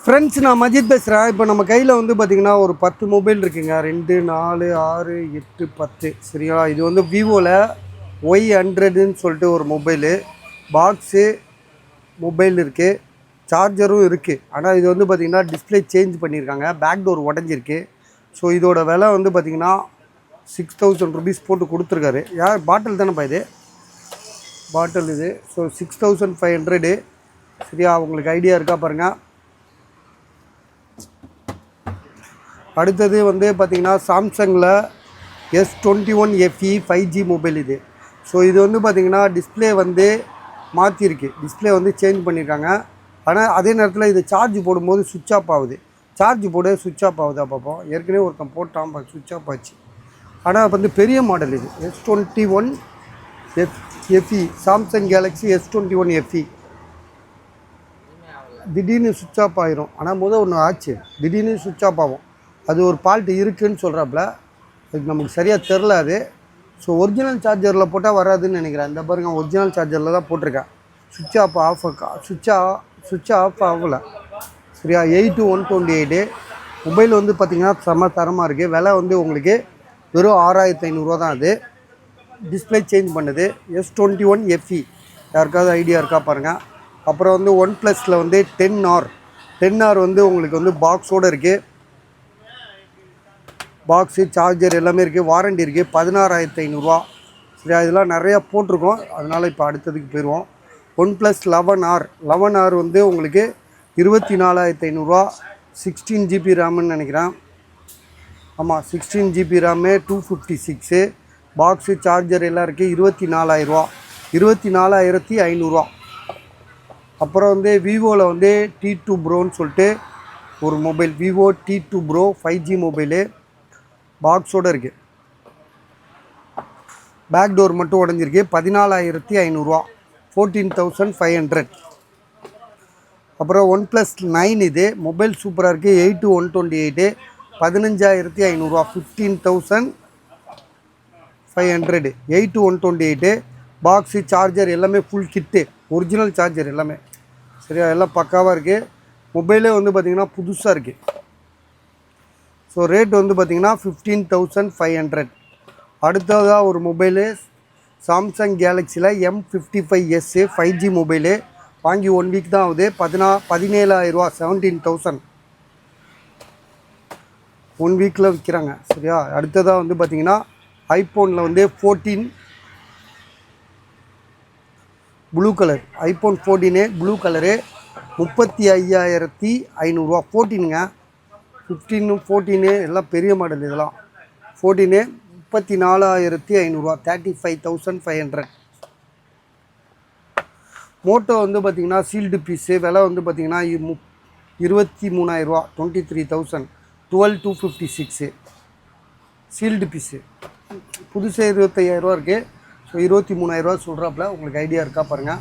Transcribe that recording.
Friends, நான் மஜித் பேசுகிறேன். இப்போ நம்ம கையில் வந்து பார்த்திங்கன்னா ஒரு 10 மொபைல் இருக்குங்க. 2, 4, 6, 8, 10 சரியா. இது வந்து விவோவில் Y100ன்னு சொல்லிட்டு ஒரு மொபைலு. பாக்ஸு மொபைல் இருக்குது, சார்ஜரும் இருக்குது. ஆனால் இது வந்து பார்த்திங்கன்னா டிஸ்பிளே சேஞ்ச் பண்ணியிருக்காங்க, பேக் டோர் உடஞ்சிருக்கு. ஸோ இதோட விலை வந்து பார்த்திங்கன்னா 6000 ருபீஸ் போட்டு கொடுத்துருக்காரு. பாட்டில் தானேப்பா இது, பாட்டில் இது. ஸோ 6500 சரியா. உங்களுக்கு ஐடியா இருக்கா பாருங்கள். அடுத்தது வந்து பார்த்திங்கன்னா சாம்சங்கில் S21 FE 5G மொபைல் இது. ஸோ இது வந்து பார்த்திங்கன்னா டிஸ்பிளே வந்து மாற்றிருக்கு, டிஸ்பிளே வந்து சேஞ்ச் பண்ணியிருக்காங்க. ஆனால் அதே நேரத்தில் இது சார்ஜ் போடும்போது சுவிட்ச் ஆஃப் ஆகுது. சார்ஜ் போட சுவிட்ச் ஆஃப் ஆகுதா பார்ப்போம். ஏற்கனவே ஒருத்தன் போட்டான், சுவிட்ச் ஆஃப் ஆச்சு. ஆனால் வந்து பெரிய மாடல் இது S21 FE, Samsung Galaxy S21 FE. திடீர்னு சுவிட்ச் ஆஃப் ஆகிரும். ஆனால் ஒன்று ஆச்சு, திடீர்னு சுவிட்ச் ஆஃப் ஆகும். அது ஒரு ஃபால்ட் இருக்குதுன்னு சொல்கிறாப்புல. அது நமக்கு சரியாக தெரில அது. ஸோ ஒரிஜினல் சார்ஜரில் போட்டால் வராதுன்னு நினைக்கிறேன். இந்த பாருங்கள், ஒரிஜினல் சார்ஜரில் தான் போட்டிருக்கேன். சுவிட்ச் ஆஃப் ஆகலை சரியா. 8128 மொபைல் வந்து பார்த்திங்கன்னா செம்ம தரமாக இருக்குது. விலை வந்து உங்களுக்கு வெறும் 6500 தான். அது டிஸ்பிளே சேஞ்ச் பண்ணுது. S21 FE யாருக்காவது ஐடியா இருக்கா பாருங்கள். அப்புறம் வந்து OnePlusல வந்து 10R வந்து உங்களுக்கு வந்து பாக்ஸோடு இருக்குது. பாக்ஸு, சார்ஜர் எல்லாமே இருக்குது, வாரண்டி இருக்குது. 16500 சரியா. இதெல்லாம் நிறையா போட்டிருக்கோம், அதனால் இப்போ அடுத்ததுக்கு போயிடுவோம். OnePlus 11R வந்து உங்களுக்கு 24500, 16 GB ரேமுன்னு நினைக்கிறேன். ஆமாம், 16 GB ரேமு, 256. பாக்ஸு, சார்ஜர் எல்லாம் இருக்குது. 24000, 24500. அப்புறம் வந்து விவோவில் வந்து T2 ப்ரோன்னு சொல்லிட்டு ஒரு mobile, Vivo T2 pro 5G mobile. பாக்ஸோடு இருக்குது, பேக் டோர் மட்டும் உடஞ்சிருக்கு. 14500, 14500. அப்புறம் OnePlus 9 இது மொபைல் சூப்பராக இருக்குது. 8128, 15500, 15500. 8128 பாக்ஸு, சார்ஜர் எல்லாமே ஃபுல் கிட்டு, ஒரிஜினல் சார்ஜர் எல்லாமே சரியா. எல்லாம் பக்காவாக இருக்குது. மொபைலே வந்து பார்த்திங்கன்னா புதுசாக இருக்குது. ஸோ ரேட் வந்து பார்த்திங்கன்னா 15500. அடுத்ததாக ஒரு mobile Samsung கேலக்ஸியில் M55s 5G mobile. வாங்கி 1 வீக் தான் ஆகுது. 17000, 17000 1 வீக்கில் விற்கிறாங்க சரியா. அடுத்ததாக வந்து பார்த்திங்கன்னா ஐஃபோனில் வந்து 14 blue colour, iPhone 14 blue colour 35500. 14ங்க, 15, 14 எல்லாம் பெரிய மாடல். இதெல்லாம் 14 34500, 35500. மோட்டோ வந்து பார்த்திங்கன்னா சீல்டு பீஸு. விலை வந்து பார்த்திங்கன்னா 23000, 23000, 12256 சீல்டு பீஸு. புதுசு 25000 இருக்குது. ஸோ 23000 சொல்கிறாப்புல. உங்களுக்கு ஐடியா இருக்கா பாருங்கள்.